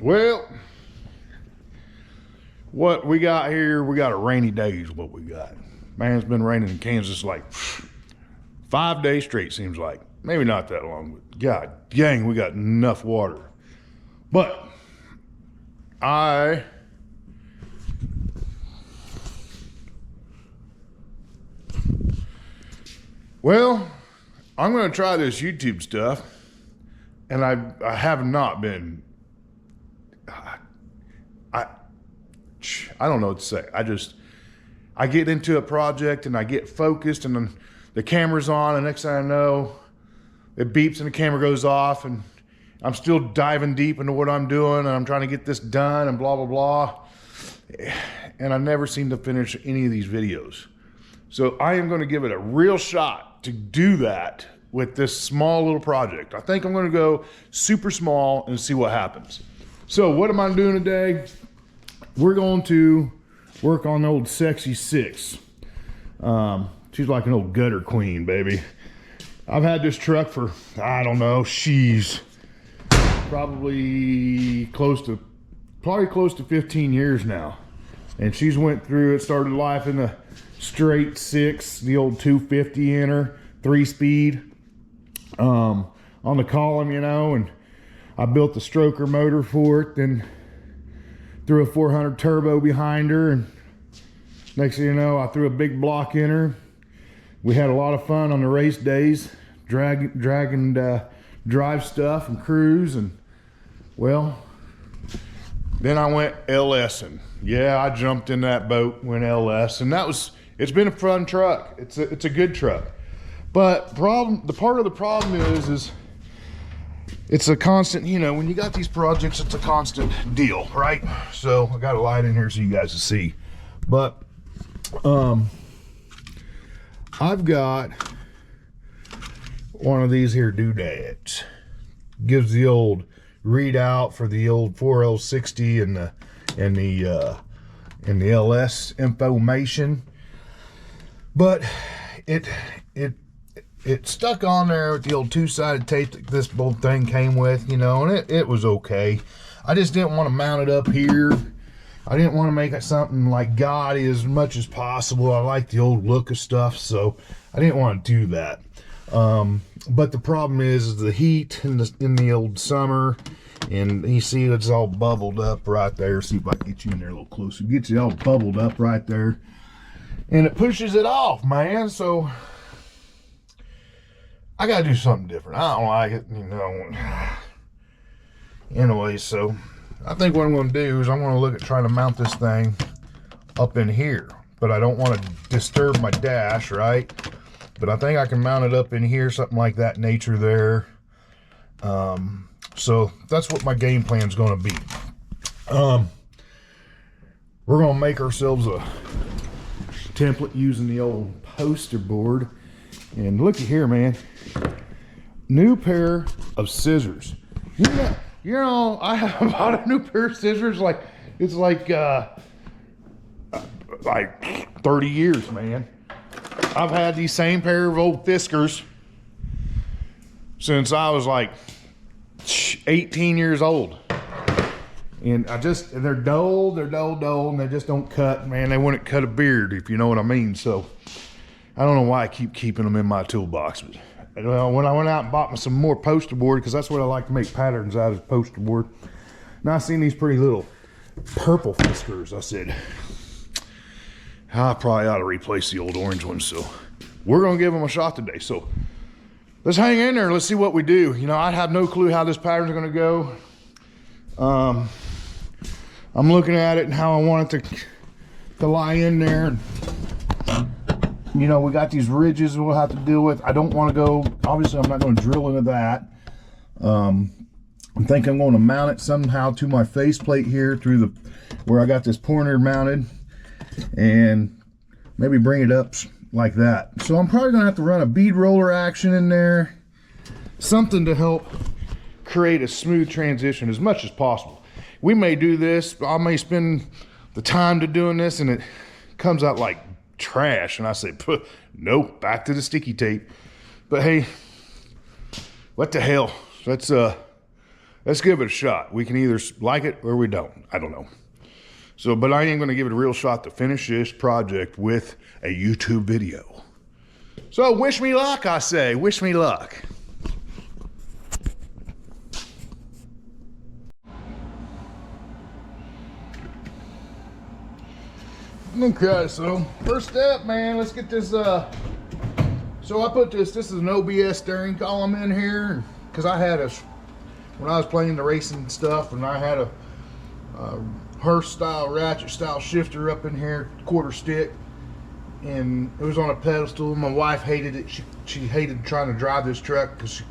Well, what we got here, we got a rainy day is what we got. Man, it's been raining in Kansas like 5 days straight, seems like. Maybe not that long, but god dang, we got enough water. But well, I'm gonna try this YouTube stuff, and I have not been, I don't know what to say. I get into a project and I get focused and then the camera's on, and next thing I know, it beeps and the camera goes off, and I'm still diving deep into what I'm doing, and I'm trying to get this done and blah, blah, blah. And I never seem to finish any of these videos. So I am gonna give it a real shot to do that with this small little project. I think I'm gonna go super small and see what happens. So what am I doing today? We're going to work on the old Sexxy 6. She's like an old gutter queen, baby. I've had this truck for, I don't know, she's probably close to 15 years now. And she's went through, it started life in the straight 6, the old 250 in her, 3-speed, on the column, you know, and I built the stroker motor for it, then threw a 400 turbo behind her, and next thing you know, I threw a big block in her. We had a lot of fun on the race days, drag and drive stuff and cruise, and well, then I went LSing. Yeah, I jumped in that boat, went LS, and it's been a fun truck. It's a good truck. But the part of the problem is it's a constant, you know, when you got these projects, it's a constant deal, right? So I got a light in here so you guys can see. But I've got one of these here doodads. Gives the old readout for the old 4L60 and the LS information. But it stuck on there with the old 2-sided tape that this whole thing came with, you know, and it was okay. I just didn't want to mount it up here. I didn't want to make it something like gaudy as much as possible. I like the old look of stuff, so I didn't want to do that. But the problem is the heat in the old summer, and you see it's all bubbled up right there. See if I can get you in there a little closer. Get you all bubbled up right there, and it pushes it off, man. So I gotta do something different. I don't like it, you know. Anyway, so I think what I'm gonna do is I'm gonna look at trying to mount this thing up in here, but I don't want to disturb my dash, right? But I think I can mount it up in here, something like that nature there. So that's what my game plan is gonna be. We're gonna make ourselves a template using the old poster board. And looky here, man. New pair of scissors. You know, I have bought a new pair of scissors it's like 30 years, man. I've had these same pair of old Fiskars since I was like 18 years old. And they're dull, and they just don't cut, man. They wouldn't cut a beard, if you know what I mean. So I don't know why I keep keeping them in my toolbox. But well, when I went out and bought me some more poster board, because that's what I like to make patterns out of, poster board. And I seen these pretty little purple Fiskars. I said, I probably ought to replace the old orange ones. So we're gonna give them a shot today. So let's hang in there. Let's see what we do. You know, I have no clue how this pattern's gonna go. I'm looking at it and how I want it to lie in there. You know, we got these ridges we'll have to deal with. I don't want to go, obviously I'm not going to drill into that. I think I'm going to mount it somehow to my faceplate here through where I got this pointer mounted, and maybe bring it up like that. So I'm probably going to have to run a bead roller action in there, something to help create a smooth transition as much as possible. We may do this, I may spend the time to doing this and it comes out like trash, and I say, nope, back to the sticky tape. But hey, what the hell, let's let's give it a shot. We can either like it or we don't. I don't know. So, but I am going to give it a real shot to finish this project with a YouTube video. So wish me luck, I say. Wish me luck. Okay, so first step, man, let's get this, so I put this is an OBS steering column in here, because I had when I was playing the racing stuff, and I had a Hearst style, ratchet style shifter up in here, quarter stick, and it was on a pedestal. My wife hated it. She hated trying to drive this truck because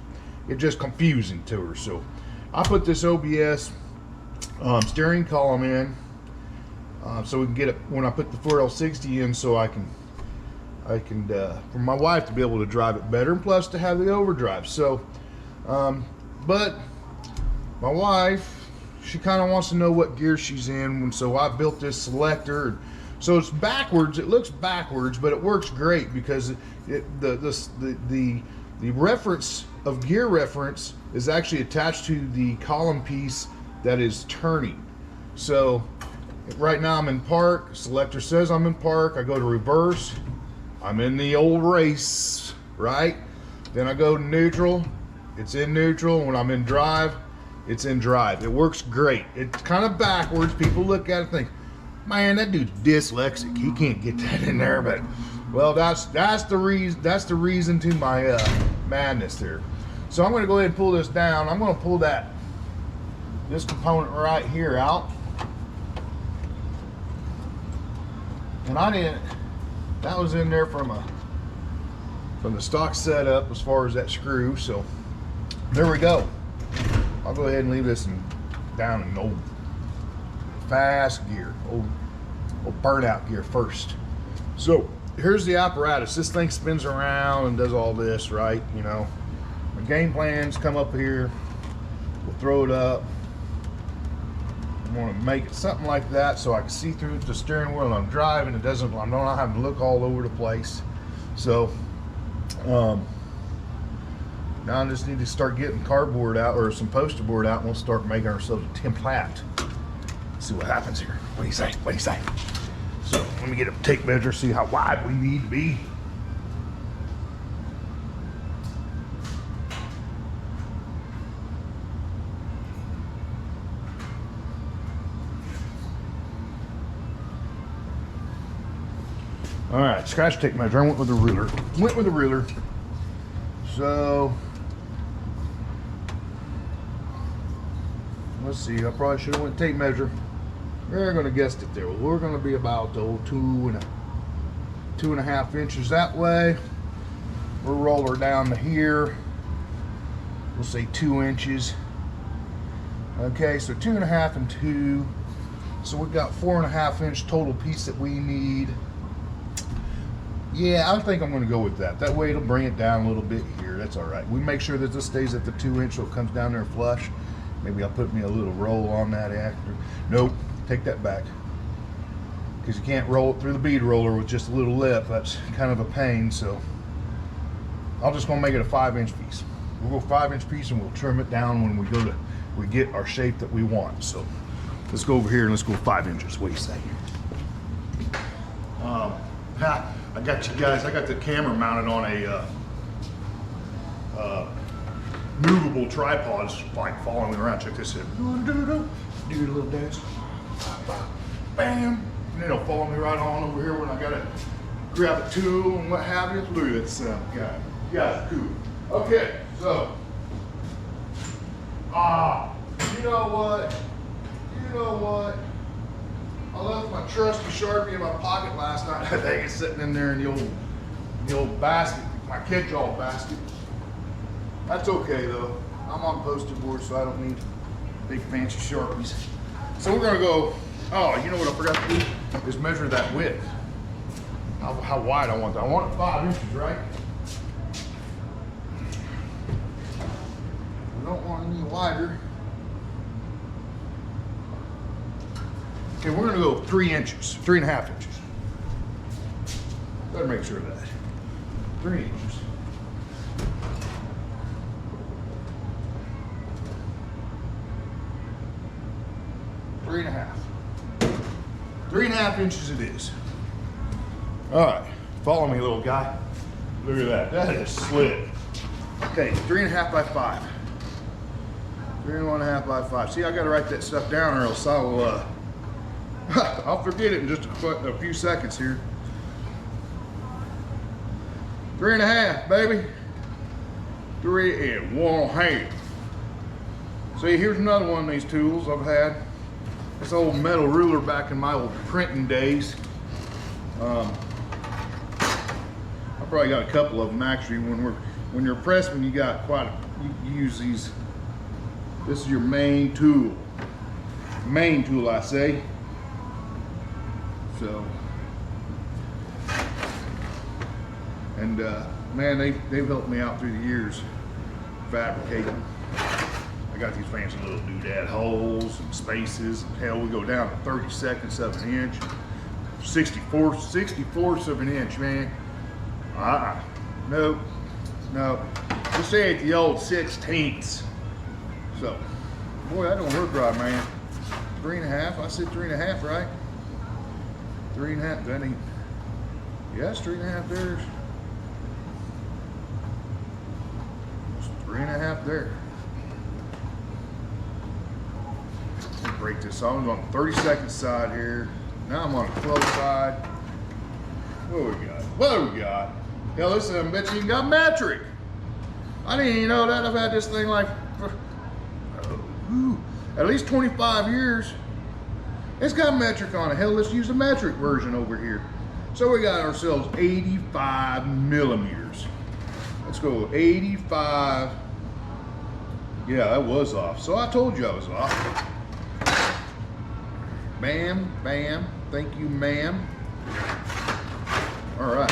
it's just confusing to her. So I put this OBS steering column in, so we can get it when I put the 4L60 in, so I can for my wife to be able to drive it better, and plus to have the overdrive. So but my wife, she kind of wants to know what gear she's in, and so I built this selector. So it's backwards. It looks backwards, but it works great because the reference of gear reference is actually attached to the column piece that is turning. So right now I'm in park. Selector says I'm in park. I go to reverse. I'm in the old race, right? Then I go to neutral. It's in neutral. When I'm in drive, it's in drive. It works great. It's kind of backwards. People look at it and think, man, that dude's dyslexic. He can't get that in there. But well, that's the reason. That's the reason to my madness there. So I'm going to go ahead and pull this down. I'm going to pull this component right here out. And I didn't. That was in there from the stock setup as far as that screw. So there we go. I'll go ahead and leave this down in old fast gear, old burnout gear first. So here's the apparatus. This thing spins around and does all this, right? You know, my game plans come up here. We'll throw it up. I want to make it something like that so I can see through the steering wheel when I'm driving. I don't have to look all over the place. So now I just need to start getting cardboard out, or some poster board out, and we'll start making ourselves a template. See what happens here. What do you say? What do you say? So let me get a tape measure, see how wide we need to be. All right, scratch tape measure. I went with a ruler. So let's see. I probably should have went tape measure. We're going to guess it there. We're going to be about 2.5 inches that way. We'll roll her down to here. We'll say 2 inches. Okay, so 2.5 and 2. So we've got 4.5 inch total piece that we need. Yeah, I think I'm going to go with that. That way it'll bring it down a little bit here. That's all right. We make sure that this stays at the 2 inch so it comes down there flush. Maybe I'll put me a little roll on that after. Nope, take that back. Because you can't roll it through the bead roller with just a little lip. That's kind of a pain, so I'll just going to make it a 5-inch piece. We'll go 5-inch piece and we'll trim it down when we get our shape that we want. So let's go over here and let's go 5 inches. What do you say? I got you guys. I got the camera mounted on a movable tripod. It's like following me around. Check this out. Do your little dance. Bam. And it'll follow me right on over here when I gotta grab a tool and what have you. Look at that sound, guy. You guys are cool. Okay, so you know what? I left my trusty Sharpie in my pocket last night. I think it's sitting in there in the old basket, my catch-all basket. That's okay though. I'm on poster board, so I don't need big fancy Sharpies. So we're gonna go. Oh, you know what I forgot to do is measure that width. How wide I want that. I want it 5 inches, right? We don't want any wider. Okay, we're gonna go 3 inches, 3.5 inches. Better make sure of that. 3 inches. 3.5. 3.5 inches it is. All right, follow me, little guy. Look at that, that is slick. Okay, 3.5 by 5. 3.5 by 5. See, I gotta write that stuff down or else I'll I'll forget it in just a few seconds here. 3.5, baby. 3.5. See, here's another one of these tools I've had. This old metal ruler back in my old printing days. I probably got a couple of them actually. When you're a pressman, you got you use these. This is your main tool. Main tool, I say. So, and man, they've helped me out through the years fabricating. I got these fancy little doodad holes and spaces. Hell, we go down to 32nds of an inch, 64ths of an inch, man. Nope. We'll say at the old 16ths. So, boy, that don't work right, man. 3.5. I said 3.5, right? 3.5. That ain't. Yes, 3.5 there. 3.5 there. Break this off. I'm on the 32nd side here. Now I'm on the 12th side. What we got? What we got? Hell, this I bet you even got metric. I didn't even know that. I've had this thing like for at least 25 years. It's got metric on it. Hell, let's use the metric version over here. So we got ourselves 85 millimeters. Let's go 85. Yeah, that was off. So I told you I was off. Bam, bam. Thank you, ma'am. All right.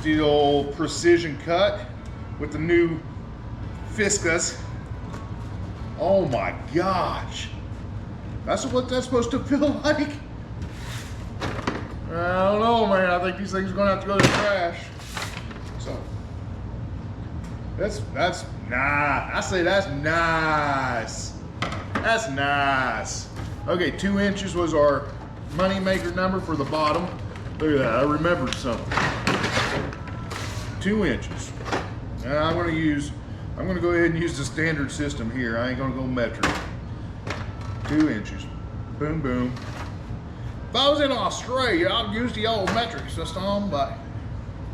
The old precision cut with the new Fiskas. Oh my gosh. That's what that's supposed to feel like? I don't know, man. I think these things are gonna have to go to the trash. So that's nah. I say that's nice. That's nice. Okay, 2 inches was our money maker number for the bottom. Look at that, I remembered something. 2 inches. Now I'm gonna go ahead and use the standard system here. I ain't gonna go metric. 2 inches. Boom, boom. If I was in Australia, I'd use the old metric system, but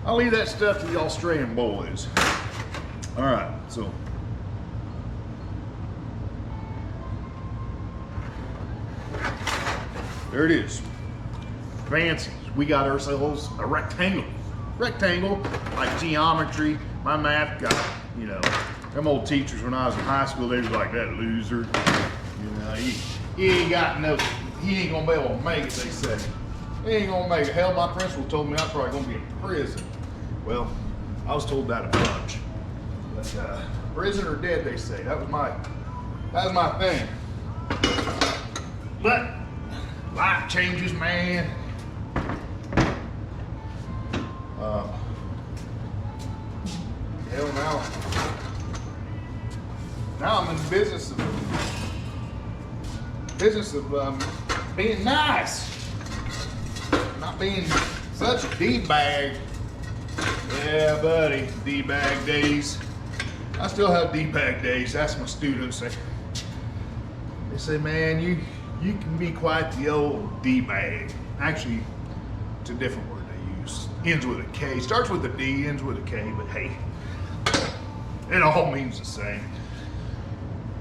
I'll leave that stuff to the Australian boys. All right, so. There it is. Fancy. We got ourselves a rectangle. Rectangle, like geometry. My math got, you know, them old teachers when I was in high school, they was like, that loser. You know, he ain't got no, he ain't gonna be able to make it, they said. He ain't gonna make it. Hell, my principal told me I'm probably gonna be in prison. Well, I was told that a bunch. But prison or dead, they say. That was my thing. But life changes, man. Hell, now I'm in the business of being nice, not being such a D-bag. Yeah, buddy, D-bag days. I still have D-bag days. That's my students. They say, man, you can be quite the old D-bag. Actually, it's a different word they use. Ends with a K. Starts with a D, ends with a K, but hey, it all means the same.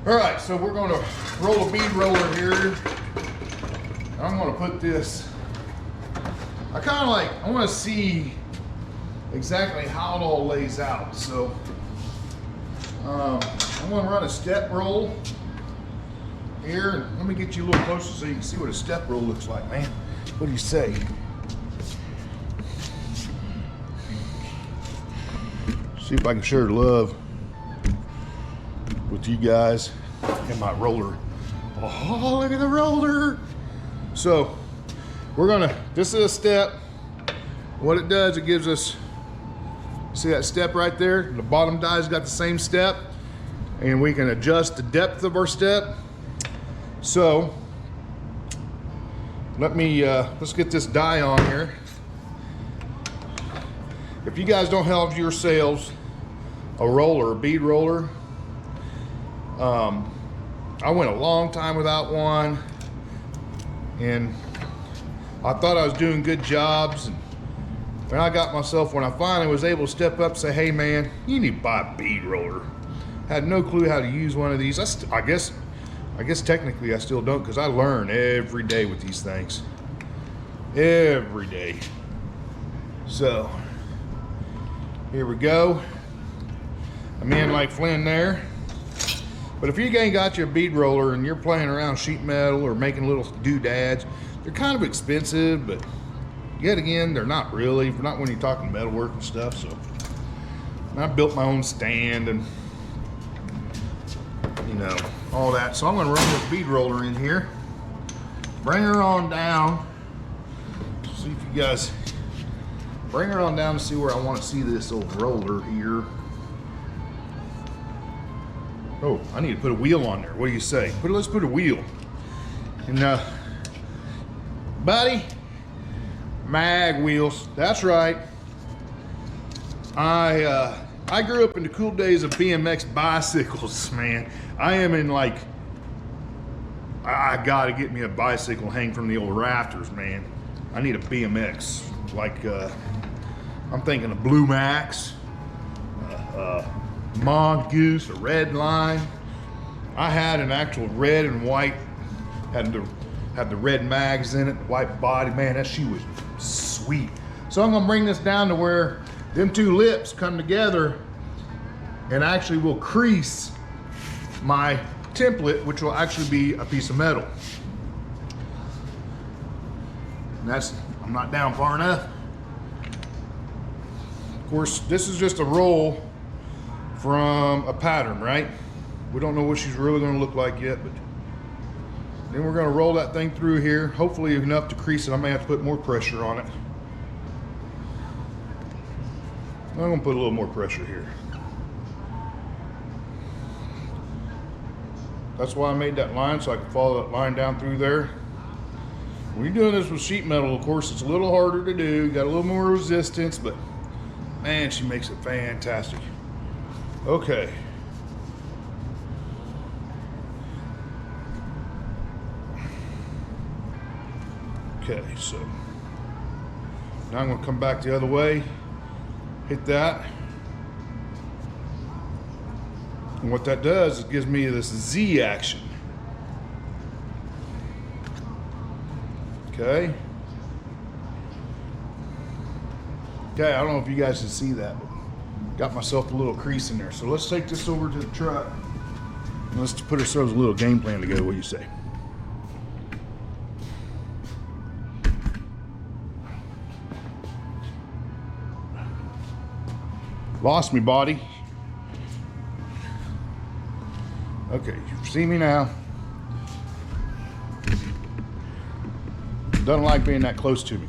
All right, so we're gonna roll a bead roller here. I'm gonna put this, I wanna see exactly how it all lays out. So I'm gonna run a step roll here. Let me get you a little closer so you can see what a step roll looks like, man. What do you say? See if I can share love with you guys and my roller. Oh, look at the roller. So this is a step. What it does, it gives us, see that step right there? The bottom die's got the same step, and we can adjust the depth of our step. So let me, let's get this die on here. If you guys don't have yourselves a roller, a bead roller, I went a long time without one, and I thought I was doing good jobs. And when I finally was able to step up and say, hey man, you need to buy a bead roller. Had no clue how to use one of these. I guess technically I still don't, because I learn every day with these things. Every day. So, here we go. I'm in like Flynn there. But if you ain't got your bead roller and you're playing around sheet metal or making little doodads, they're kind of expensive, but yet again, they're not really, not when you're talking metalwork and stuff. So, and I built my own stand and, you know, all that. So I'm gonna run this bead roller in here, bring her on down, see if you guys, bring her on down to see where I want to see this old roller here. Oh, I need to put a wheel on there. What do you say? Let's put a wheel. And buddy, mag wheels. That's right. I grew up in the cool days of BMX bicycles, man. I am in like, I gotta get me a bicycle hang from the old rafters, man. I need a BMX. Like, I'm thinking a Blue Max, Mongoose, a Red Line. I had an actual red and white, had the red mags in it, the white body. Man, that shoe was sweet. So I'm gonna bring this down to where them two lips come together and actually will crease my template, which will actually be a piece of metal. And that's, I'm not down far enough. Of course, this is just a roll from a pattern, right? We don't know what she's really gonna look like yet, but then we're gonna roll that thing through here, hopefully enough to crease it. I may have to put more pressure on it. I'm gonna put a little more pressure here. That's why I made that line, so I can follow that line down through there. When you're doing this with sheet metal, of course, it's a little harder to do. You got a little more resistance, but man, she makes it fantastic. Okay. Okay, so now I'm gonna come back the other way, hit that. And what that does, it gives me this Z action. Okay. Okay, I don't know if you guys can see that, but got myself a little crease in there. So let's take this over to the truck. And let's put ourselves a little game plan together. What do you say? Lost me, body. Okay, you see me now. Doesn't like being that close to me.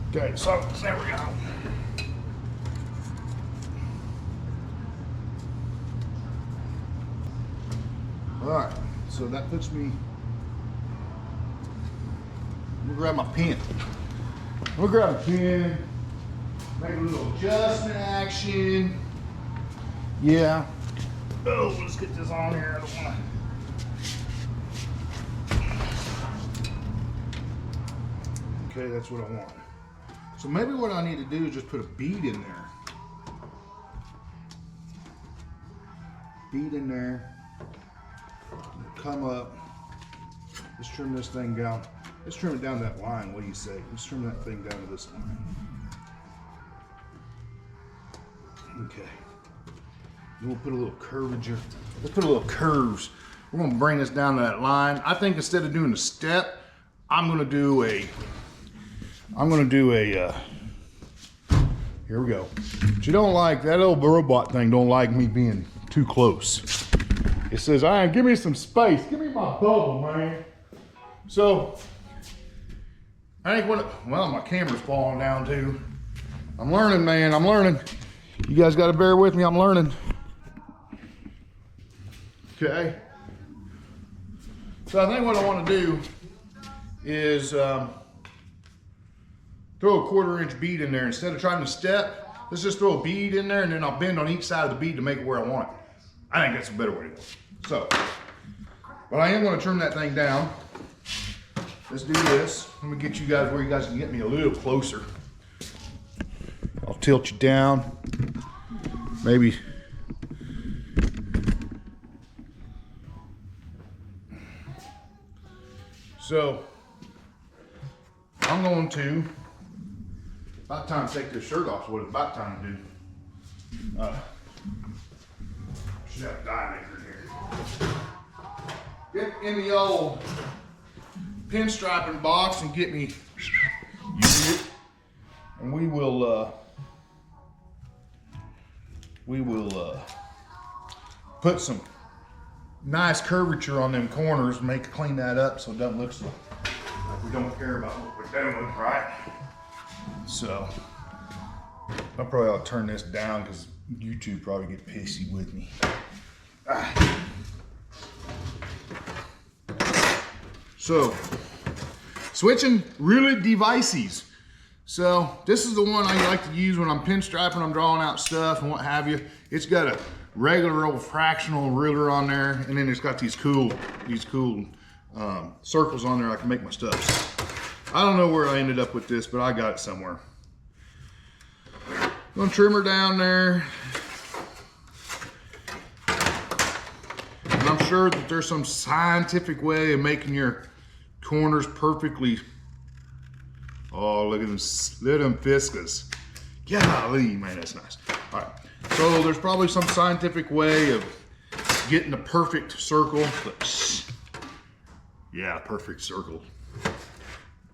Okay, so there we go. All right, so that puts me, let me grab my pen. We'll grab a pen, make a little adjustment action. Yeah. Oh, let's get this on here. I don't want to. Okay, that's what I want. So maybe what I need to do is just put a bead in there. Bead in there. Come up. Let's trim this thing down. Let's trim it down to that line. What do you say? Let's trim that thing down to this line. Okay. Then we'll put a little curvature. Let's put a little curves. We're gonna bring this down to that line. I think instead of doing a step, I'm gonna do a, here we go. She don't like, that old robot thing don't like me being too close. It says, give me some space. Give me my bubble, man. So, I think well, my camera's falling down too. I'm learning, man, I'm learning. You guys gotta bear with me, I'm learning. Okay. So I think what I wanna do is throw a 1/4 inch bead in there. Instead of trying to step, let's just throw a bead in there and then I'll bend on each side of the bead to make it where I want it. I think that's a better way to go. So, but I am gonna trim that thing down. Let's do this. Let me get you guys where you guys can get me a little closer. I'll tilt you down. Maybe. So, I'm going to, about time to take this shirt off, so what it's about time to do. Should have a die maker in here. Get in the old pinstriping box and get me using it. And we will put some nice curvature on them corners and clean that up so it doesn't look like we don't care about what we're doing, right? So I probably ought to turn this down because YouTube probably get pissy with me. So switching really devices. So this is the one I like to use when I'm pinstriping, I'm drawing out stuff and what have you. It's got a regular old fractional ruler on there, and then it's got these cool circles on there I can make my stuff. I don't know where I ended up with this, but I got it somewhere. I'm gonna trim her down there. And I'm sure that there's some scientific way of making your corners perfectly. Oh, look at them fiscus. Golly, man, that's nice. All right, so there's probably some scientific way of getting the perfect circle. Yeah, perfect circle.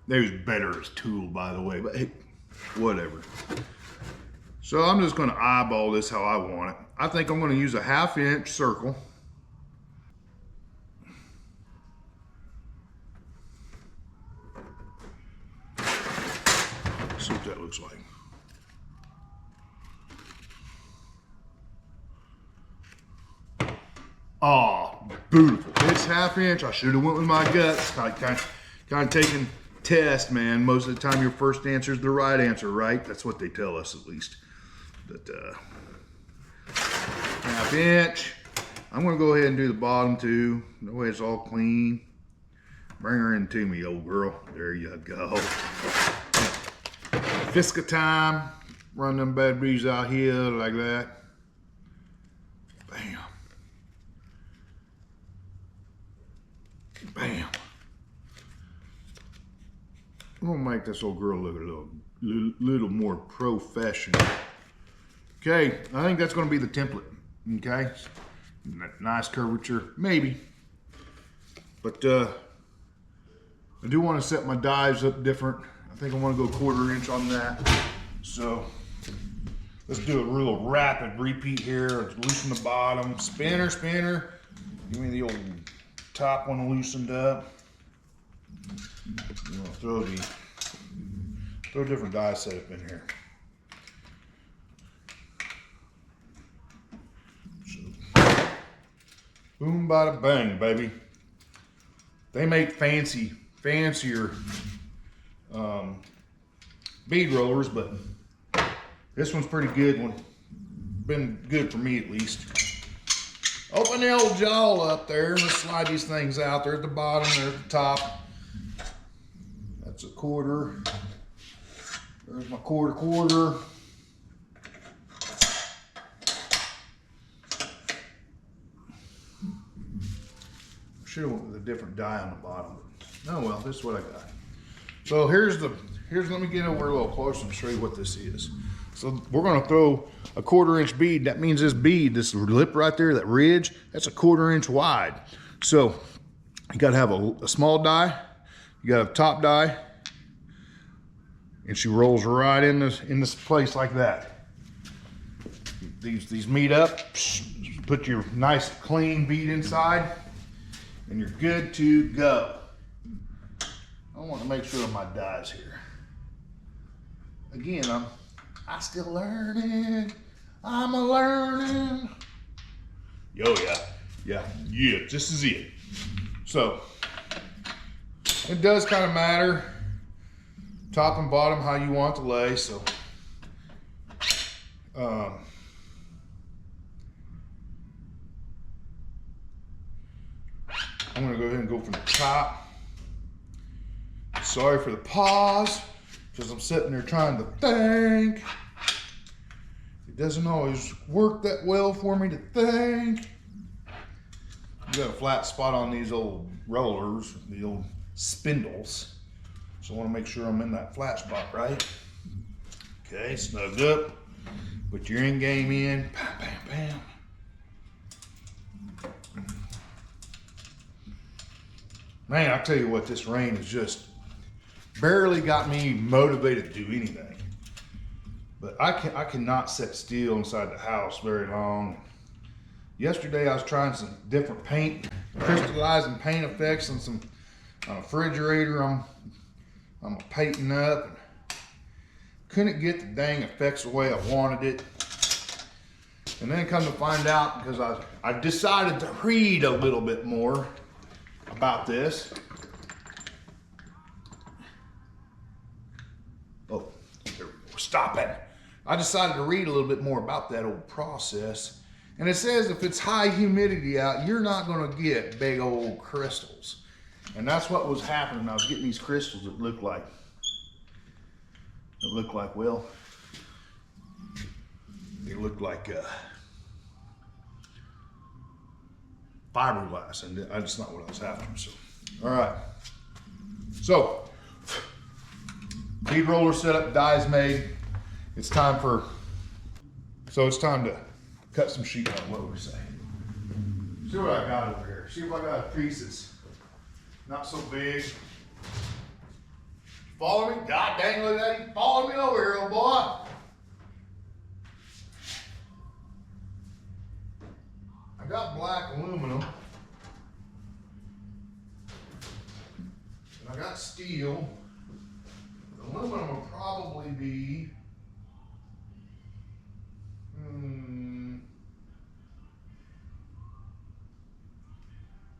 There's better as tool, by the way, but hey, whatever. So I'm just gonna eyeball this how I want it. I think I'm gonna use a 1/2 inch circle. See what that looks like. Oh, beautiful. It's 1/2 inch. I should have went with my guts. Kind of taking test, man. Most of the time your first answer is the right answer, right? That's what they tell us at least. But 1/2 inch. I'm gonna go ahead and do the bottom too. That way it's all clean. Bring her in to me, old girl. There you go. Fisca time. Run them bad bees out here like that. Bam. Bam. I'm gonna make this old girl look a little more professional. Okay, I think that's gonna be the template. Okay, nice curvature, maybe. But I do want to set my dives up different. I think I want to go 1/4 inch on that. So let's do a real rapid repeat here. Let's loosen the bottom. Spinner, spinner. Give me the old top one loosened up. You want to throw a different die setup in here. So, boom, bada bang, baby. They make fancier bead rollers, but this one's pretty good one. Been good for me at least. Open the old jaw up there and let's slide these things out. They're at the bottom, they're at the top. That's a 1/4. There's my 1/4. Should have went with a different die on the bottom. Oh well, this is what I got. So here's let me get over a little closer and show you what this is. So we're gonna throw a 1/4 inch bead. That means this bead, this lip right there, that ridge, that's a 1/4 inch wide. So you gotta have a small die, you gotta have a top die, and she rolls right in this place like that. These meet up, put your nice clean bead inside, and you're good to go. I want to make sure my die's here. Again, I still learning. I'm a learning. Yo, yeah, this is it. So, It does kind of matter, top and bottom, how you want to lay. So, I'm gonna go ahead and go from the top. Sorry for the pause, because I'm sitting there trying to think. It doesn't always work that well for me to think. You got a flat spot on these old rollers, the old spindles. So I want to make sure I'm in that flat spot, right? Okay, snugged up. Put your end game in. Bam, bam, bam. Man, I tell you what, this rain has just barely got me motivated to do anything. But I cannot sit still inside the house very long. Yesterday I was trying some different paint, crystallizing paint effects on some refrigerator I'm painting up. Couldn't get the dang effects the way I wanted it. And then come to find out, because I decided to read a little bit more about this. Oh, there we go. Stop it. I decided to read a little bit more about that old process. And it says if it's high humidity out, you're not gonna get big old crystals. And that's what was happening. I was getting these crystals that look like, well, they look like fiberglass, and that's not what I was after. So, all right. So, bead roller set up, dies made. It's time to cut some sheet metal. What would we say? See what I got over here. See if I got a piece that's not so big. Follow me? God dang, look at him. Follow me over here, old boy. I got black aluminum. And I got steel. The aluminum will probably be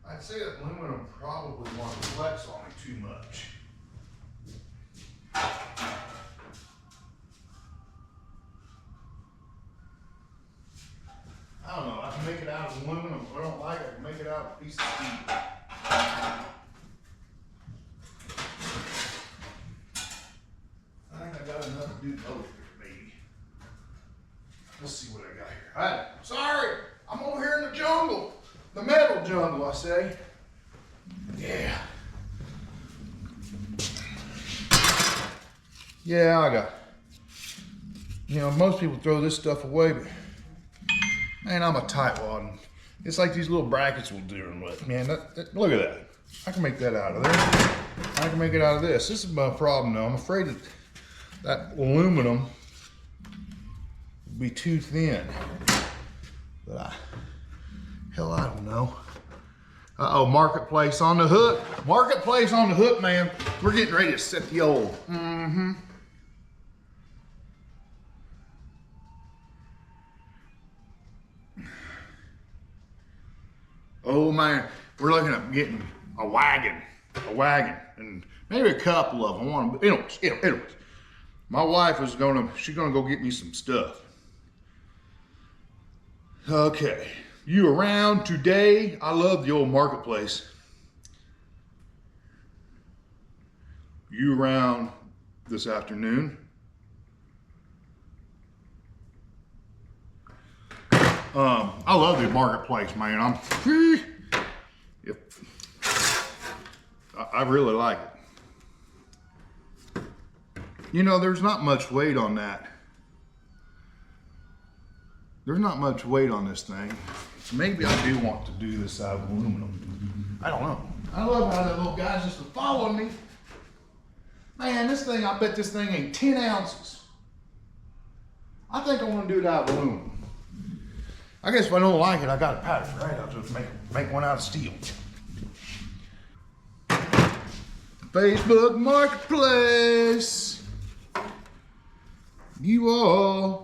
I'd say that aluminum probably won't flex on me too much. I don't know, I can make it out of aluminum. If I don't like it, I can make it out of a piece of steel. I think I got enough to do both here, maybe. Let's see what I got here. Sorry, I'm over here in the jungle. The metal jungle, I say. Yeah. Yeah, I got, most people throw this stuff away, but man, I'm a tightwad. It's like these little brackets will do with. Man, look at that. I can make that out of there. I can make it out of this. This is my problem though. I'm afraid that aluminum will be too thin. But hell, I don't know. Uh-oh, marketplace on the hook. Marketplace on the hook, man. We're getting ready to set the old. Mm-hmm. Oh man, we're looking at getting a wagon, and maybe a couple of them. Anyways, my wife is she's gonna go get me some stuff. Okay, you around today? I love the old marketplace. You around this afternoon? I love the marketplace, man. I really like it. There's not much weight on that. There's not much weight on this thing. Maybe I do want to do this out of aluminum. I don't know. I love how that little guy's just following me. Man, this thing, I bet this thing ain't 10 ounces. I think I want to do it out of aluminum. I guess if I don't like it, I got a pattern, right? I'll just make one out of steel. Facebook Marketplace. You are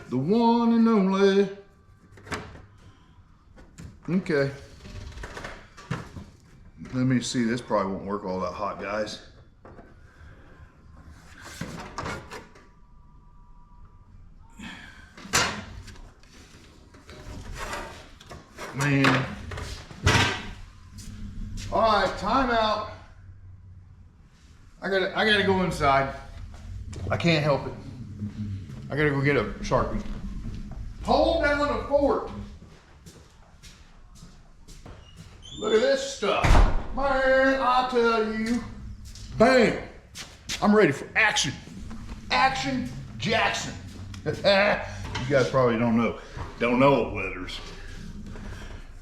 the one and only. Okay. Let me see, this probably won't work all that hot, guys. Man. All right, time out. I gotta go inside. I can't help it. I gotta go get a Sharpie. Hold down the fort. Look at this stuff. Man, I tell you. Bam. I'm ready for action. Action Jackson. You guys probably don't know what Weathers.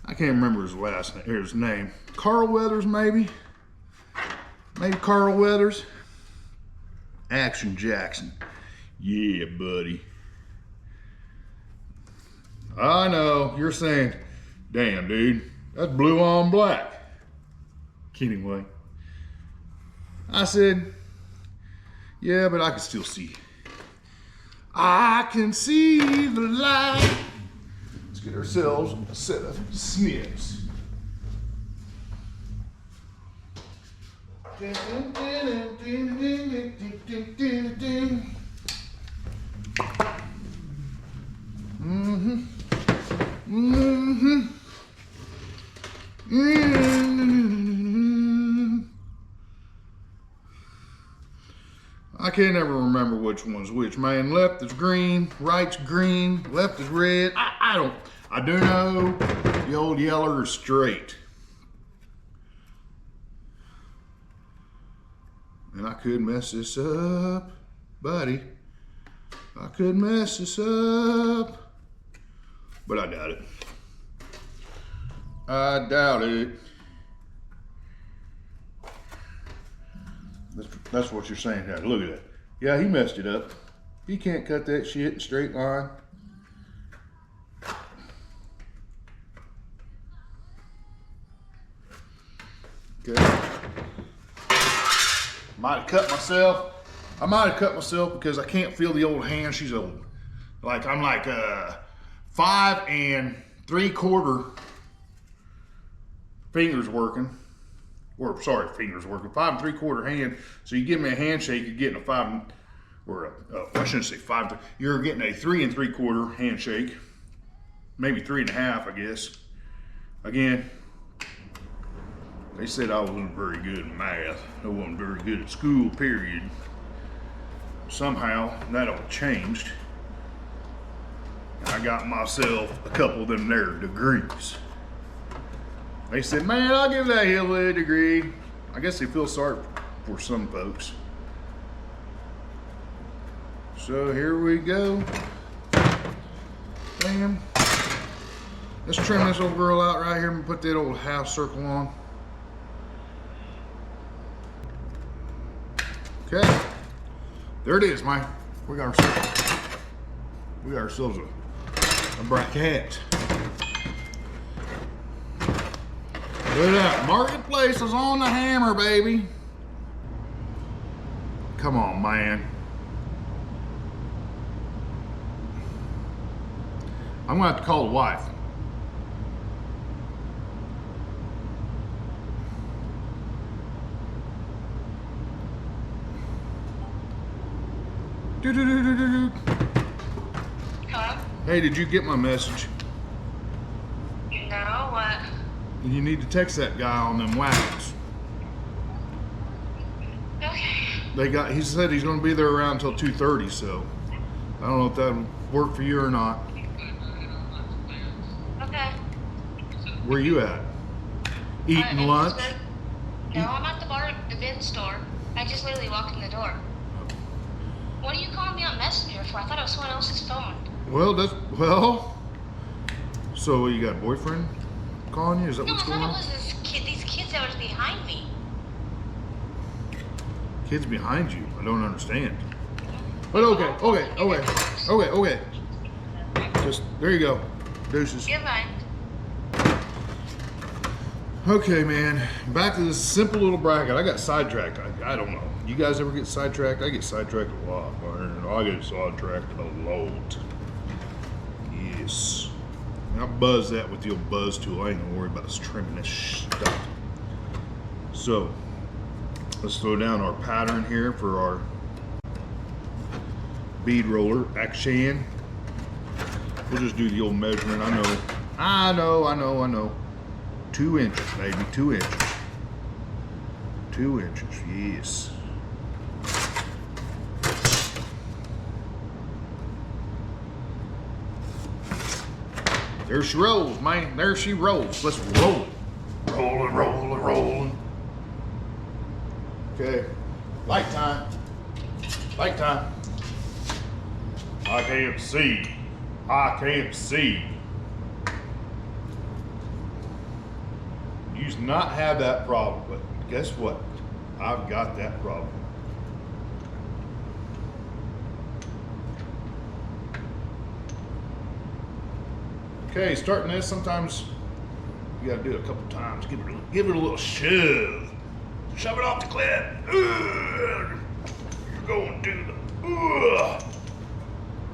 I can't remember his name. Carl Weathers, maybe? Maybe Carl Weathers? Action Jackson. Yeah, buddy. I know, you're saying, damn, dude, that's blue on black. Anyway, I said, yeah, but I can still see. I can see the light. Let's get ourselves a set of snips. I can't ever remember which one's which, man. Left is green, right's green, left is red. I do know the old yeller is straight. And I could mess this up, buddy. I could mess this up, but I doubt it. I doubt it. That's what you're saying here. Look at that. Yeah, he messed it up. He can't cut that shit in a straight line. Okay. Might have cut myself. I might have cut myself because I can't feel the old hand. She's old. Like I'm like 5 3/4 fingers working. Or sorry, fingers working. 5 3/4 hand. So you give me a handshake, you're getting a 5, or I shouldn't say 5. You're getting a 3 3/4 handshake. Maybe 3 1/2, I guess. Again, they said I wasn't very good in math. I wasn't very good at school, period. Somehow that all changed. And I got myself a couple of them there degrees. They said, man, I'll give that hillbilly a degree. I guess they feel sorry for some folks. So here we go. Bam. Let's trim this old girl out right here and put that old half circle on. Okay. There it is, man. We got ourselves a bracket. Look at that. Marketplace is on the hammer, baby. Come on, man. I'm gonna have to call the wife. Hello? Hey, did you get my message? No, what? You need to text that guy on them wagons. Okay. He said he's gonna be there around until 2:30, so I don't know if that'll work for you or not. Okay. Where you at? Eating lunch? No, I'm at the bar at the bin store. I just literally walked in the door. What are you calling me on Messenger for? I thought it was someone else's phone. So you got a boyfriend calling you? Is that No, what's I going thought on? it was these kids that was behind me. Kids behind you? I don't understand. But okay. Just, there you go. Deuces. Goodbye. Okay, man. Back to this simple little bracket. I got sidetracked. I don't know. You guys ever get sidetracked? I get sidetracked a lot, man. I get sidetracked a lot. Yes. And I'll buzz that with the old buzz tool. I ain't gonna worry about us trimming this stuff. So let's throw down our pattern here for our bead roller action. We'll just do the old measurement. I know. 2 inches, baby, 2 inches. 2 inches, yes. There she rolls, man. There she rolls. Let's roll it. Rolling. Okay. Light time. I can't see. You used to not have that problem, but guess what? I've got that problem. Okay, starting this, sometimes you gotta do it a couple times. Give it a little shove. Shove it off the clip. You're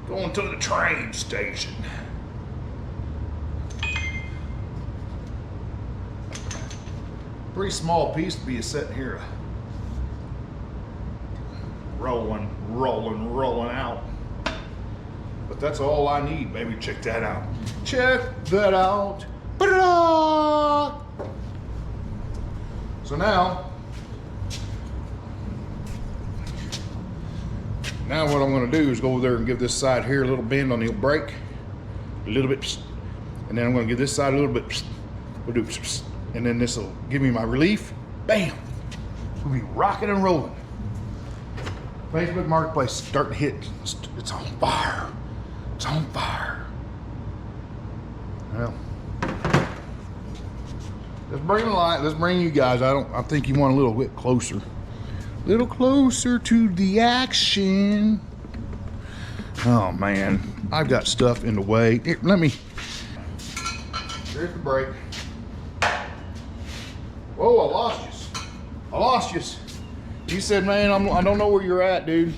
going to the train station. Pretty small piece to be sitting here rolling out. But that's all I need, baby. Check that out. So now what I'm going to do is go over there and give this side here a little bend on the brake, a little bit, and then I'm going to give this side a little bit. We'll do, and then this will give me my relief. Bam! We'll be rocking and rolling. Facebook Marketplace is starting to hit. It's on fire. It's on fire. Well, let's bring the light. Let's bring you guys. I think you want a little bit closer. A little closer to the action. Oh man, I've got stuff in the way. Here, let me. Here's the brake. Whoa, I lost you. You said, man, I don't know where you're at, dude.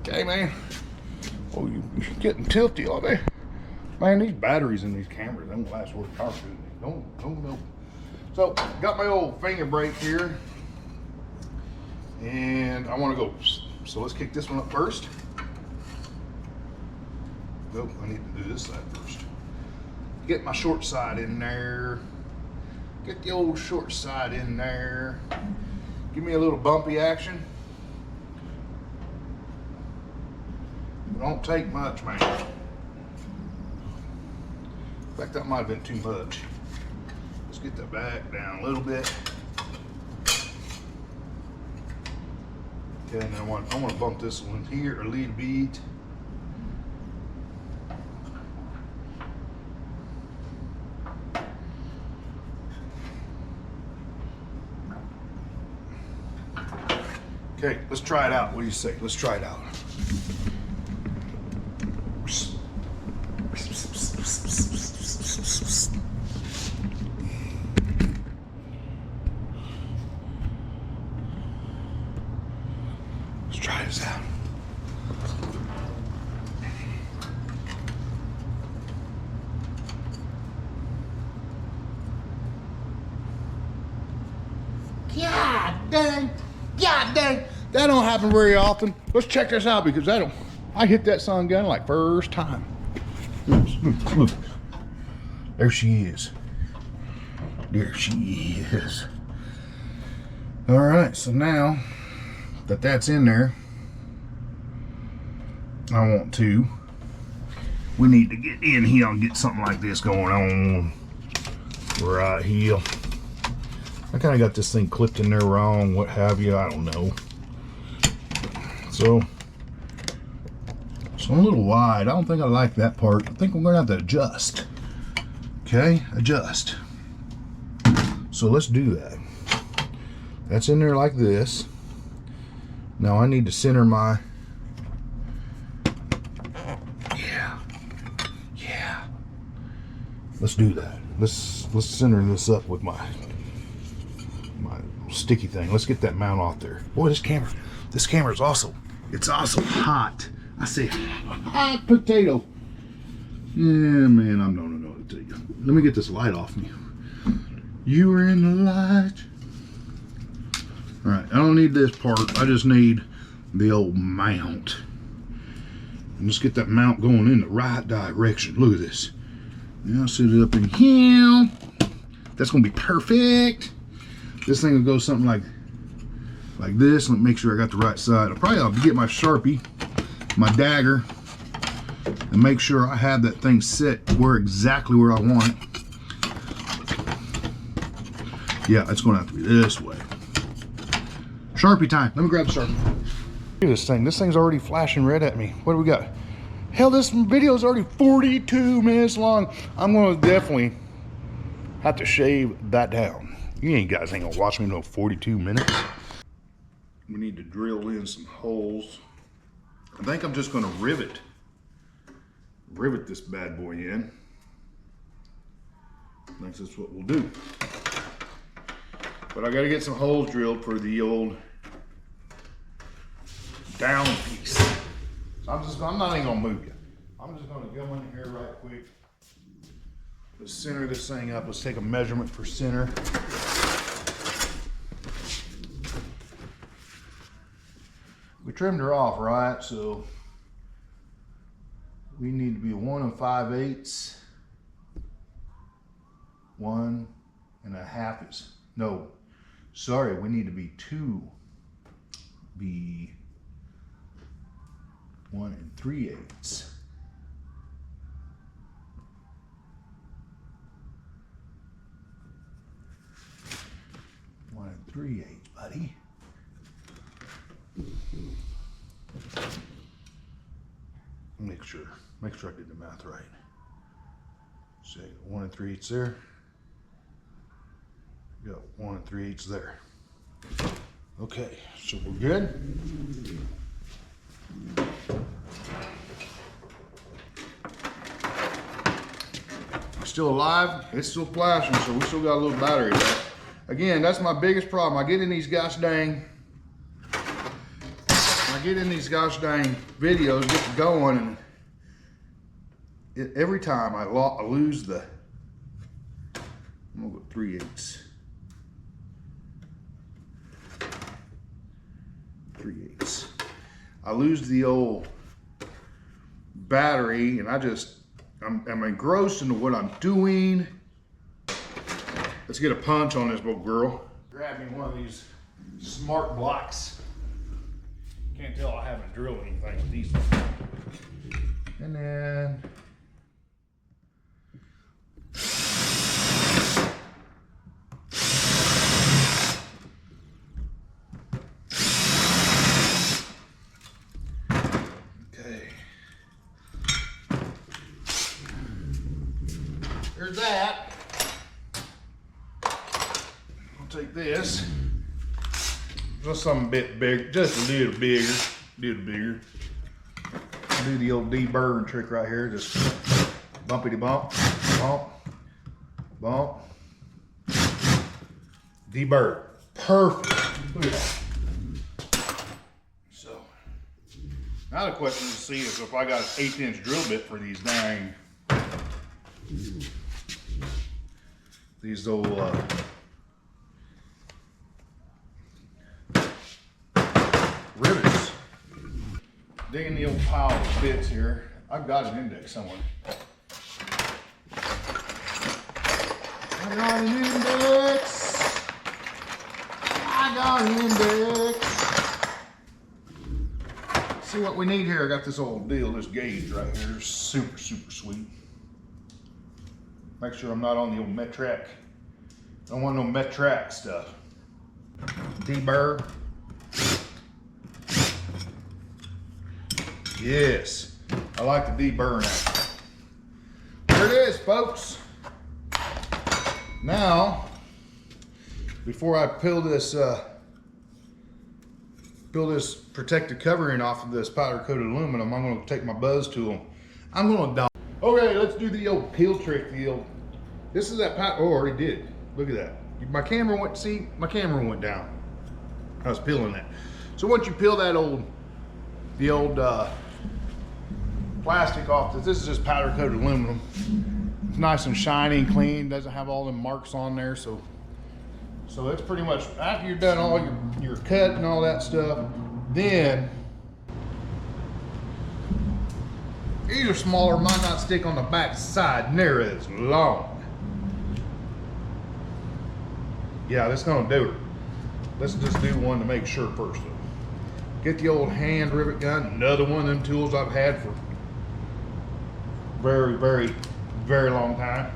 Okay, man. Oh, you're getting tilty all day. Man, these batteries in these cameras, they don't last worth car food. Don't. So, got my old finger brake here. And I want to go. So let's kick this one up first. Nope, I need to do this side first. Get my short side in there. Get the old short side in there. Give me a little bumpy action. Don't take much, man. In fact, that might have been too much. Let's get that back down a little bit. Okay, and then I want to bump this one here a little bit. Okay, let's try it out. What do you say? Let's try it out. Let's try this out. God dang. That don't happen very often. Let's check this out because I hit that sun gun like first time. Look. There she is. There she is. All right, so now that that's in there, we need to get in here and get something like this going on right here. I kind of got this thing clipped in there wrong, what have you, I don't know. So a little wide. I don't think I like that part. I think we're gonna have to adjust. Okay, adjust. So let's do that. That's in there like this. Now I need to center my, yeah. Let's do that. Let's center this up with my sticky thing. Let's get that mount off there. Boy, this camera's also, it's also hot. I say hot potato. Yeah, man, I don't know what to tell you. Let me get this light off me. You were in the light. All right, I don't need this part. I just need the old mount. And let's get that mount going in the right direction. Look at this. Now set it up in here. That's gonna be perfect. This thing will go something like this. Let me make sure I got the right side. I'll get my Sharpie, my dagger, and make sure I have that thing set exactly where I want it. Yeah, it's gonna have to be this way. Sharpie time. Let me grab the Sharpie. Look at this thing. This thing's already flashing red at me. What do we got? Hell, this video is already 42 minutes long. I'm gonna definitely have to shave that down. You guys ain't gonna watch me no 42 minutes. We need to drill in some holes. I think I'm just gonna rivet this bad boy in. I think that's what we'll do. But I gotta get some holes drilled for the old down piece. So I'm not even gonna move you. I'm just gonna go in here right quick. Let's center this thing up. Let's take a measurement for center. We trimmed her off, right? So we need to be 1 5/8. 1.5 is, no, sorry, we need to be 1 3/8. One 3/8, buddy. Make sure I did the math right. Say 1 3/8 there. Got 1 3/8 there. Okay, so we're good. Still alive, it's still flashing, so we still got a little battery left. Again, that's my biggest problem. I get in these gosh dang videos, get to going, and every time I lose the, I'm gonna go 3/8. 3/8. I lose the old battery, and I'm engrossed into what I'm doing. Let's get a punch on this little girl. Grab me one of these smart blocks. Can't tell I haven't drilled anything with these. And then there's that. I'll take this. Just something a bit big, just a little bigger. I'll do the old deburring trick right here. Just bumpity bump, bump, bump. Deburr. Perfect. Look at that. So now the question is to see if I got an 1/8" drill bit for these dang these old rivets. Digging the old pile of bits here. I've got an index somewhere. I got an index. See what we need here. I got this old deal, this gauge right here. Super sweet. Make sure I'm not on the old Metrac. Don't want no Metrac stuff. Deburr. Yes, I like the deburring action. There it is, folks. Now, before I peel this protective covering off of this powder coated aluminum, I'm going to take my buzz tool. I'm going to okay, let's do the old peel trick. This is that powder. Oh, I already did. Look at that. My camera went, see, my camera went down. I was peeling that. So once you peel that the old plastic off, this is just powder coated aluminum. It's nice and shiny and clean, doesn't have all the marks on there, so it's pretty much, after you're done all your cut and all that stuff, then these are smaller, might not stick on the back side near as long. Yeah, that's gonna do it. Let's just do one to make sure first. Get the old hand rivet gun, another one of them tools I've had for very, very, very long time.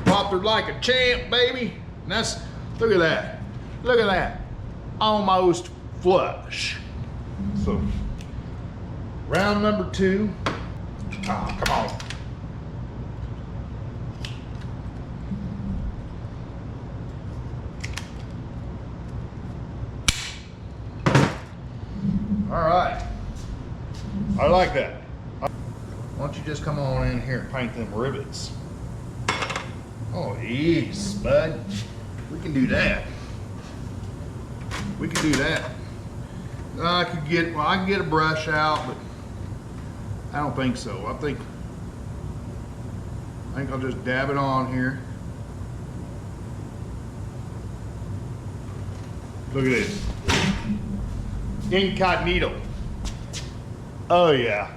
Popped her like a champ, baby. And that's, look at that. Look at that. Almost flush. So, round number 2. Ah, come on. All right. I like that. Why don't you just come on in here and paint them rivets? Oh, yes, bud. We can do that. We can do that. I can get a brush out, but I don't think so. I think I'll just dab it on here. Look at this. Incognito. Oh yeah,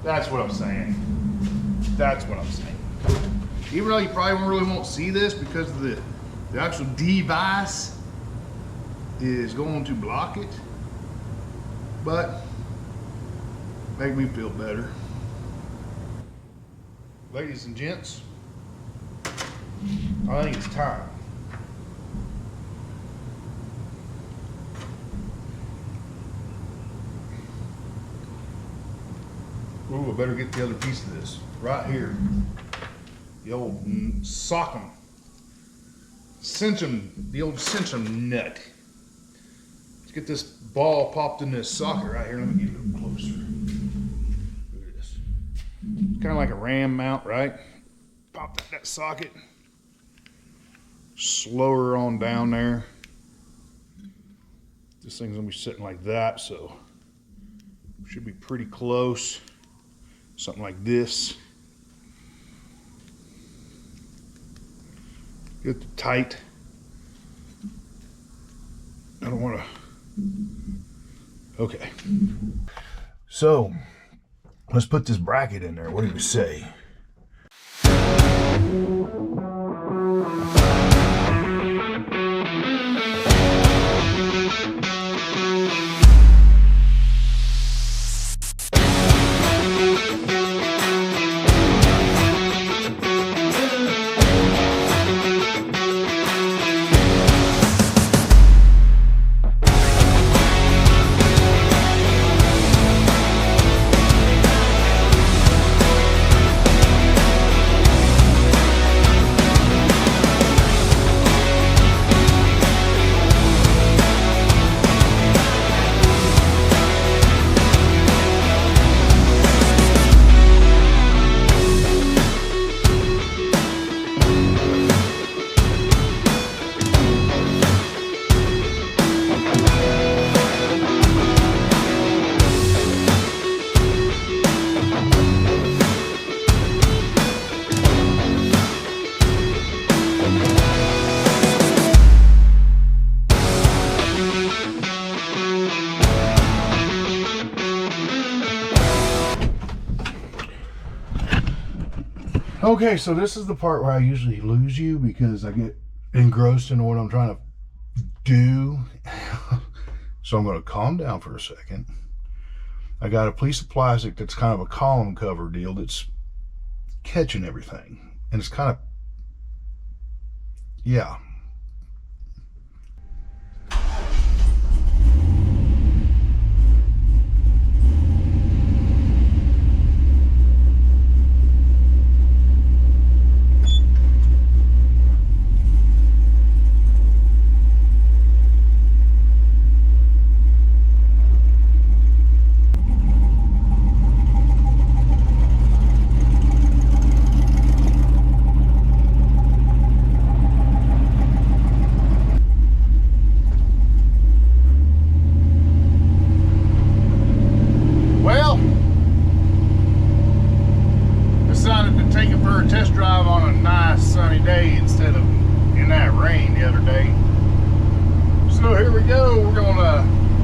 that's what I'm saying. That's what I'm saying. Even though you probably really won't see this because the actual device is going to block it, but make me feel better. Ladies and gents, I think it's time. Ooh, I better get the other piece of this right here. The old sock'em, the old cinch'em nut. Let's get this ball popped in this socket right here. Let me get a little closer. Look at this. It's kind of like a ram mount, right? Pop that socket. Slow her on down there. This thing's gonna be sitting like that, so should be pretty close. Something like this. Get it tight. I don't want to. Okay. So let's put this bracket in there. What do you say? Okay, so this is the part where I usually lose you because I get engrossed in what I'm trying to do. So I'm going to calm down for a second. I got a piece of plastic that's kind of a column cover deal that's catching everything. And it's kind of, yeah.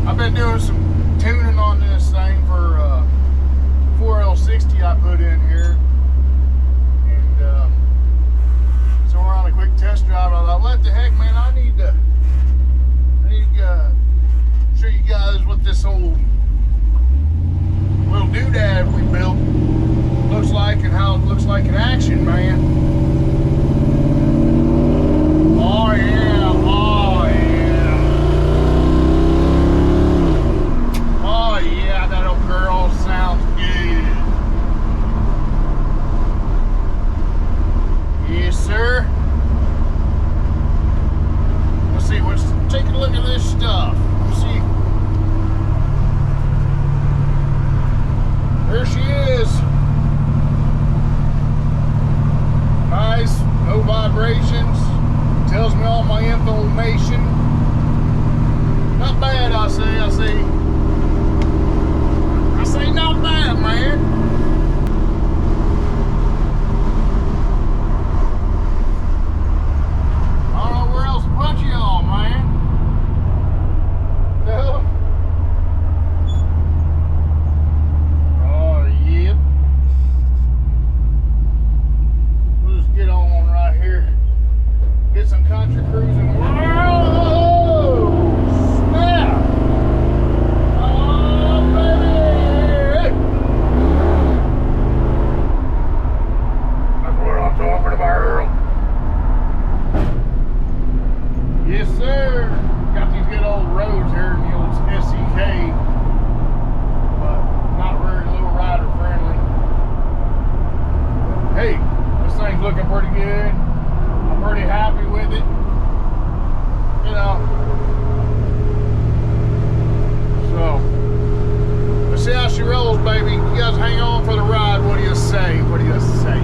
I've been doing some tuning on this thing for 4L60 I put in here, and so we're on a quick test drive. I thought, what the heck, man, I need to show you guys what this old little doodad we built looks like and how it looks like in action, man. Oh yeah, oh yeah. Oh yeah, that old girl sounds good. Yes, sir. Let's see, let's take a look at this stuff. Let's see. There she is. Nice, no vibrations. Tells me all my information. Not bad, I say not bad, man. I don't know where else to put you on, man. No. Oh, yep. We'll just get on right here. Get some country cruising. Whoa! Snap! Oh, baby! That's what I'm talking about. Yes, sir. Got these good old roads here in the old SEK, but not very little rider friendly. Hey, this thing's looking pretty good. I'm pretty happy with it. You know. So, let's see how she rolls, baby. You guys hang on for the ride. What do you say? What do you say?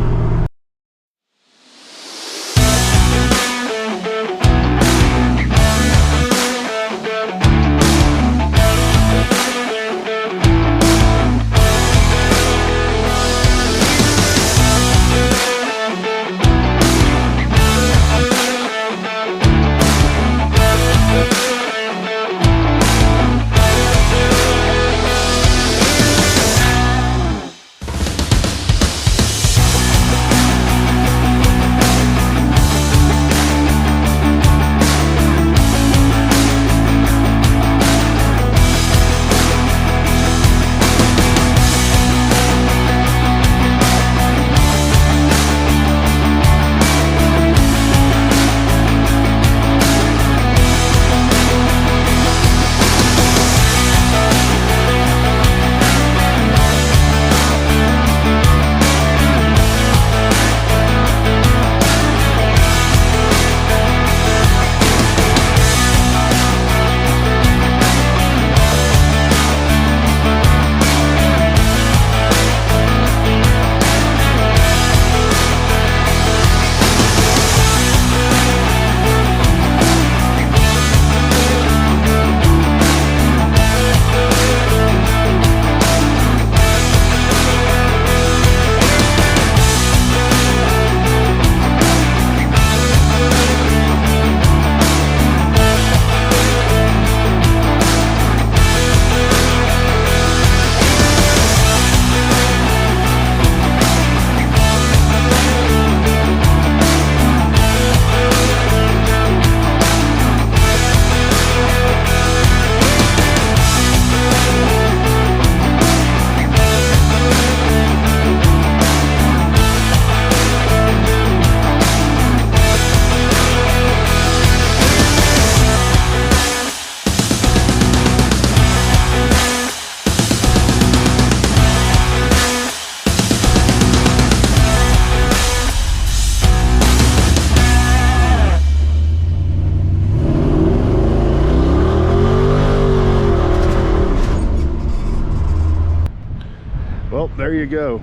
Well, there you go.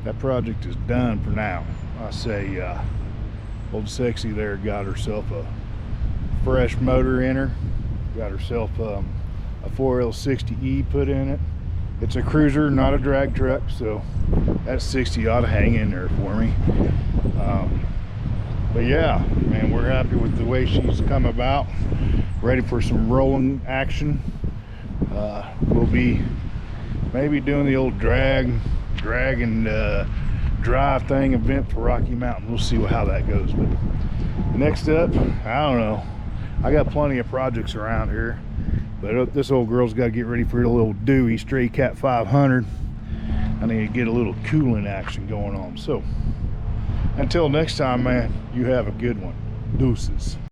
That project is done for now. I say old Sexxy there got herself a fresh motor in her, got herself a 4L60E put in it. It's a cruiser, not a drag truck, so that 60 ought to hang in there for me. But yeah, man, we're happy with the way she's come about. ready for some rolling action. We'll be maybe doing the old drag and drive thing event for Rocky Mountain. We'll see how that goes. But next up, I don't know. I got plenty of projects around here, but this old girl's got to get ready for a little Dewey Stray Cat 500. I need to get a little cooling action going on. So until next time, man, you have a good one. Deuces.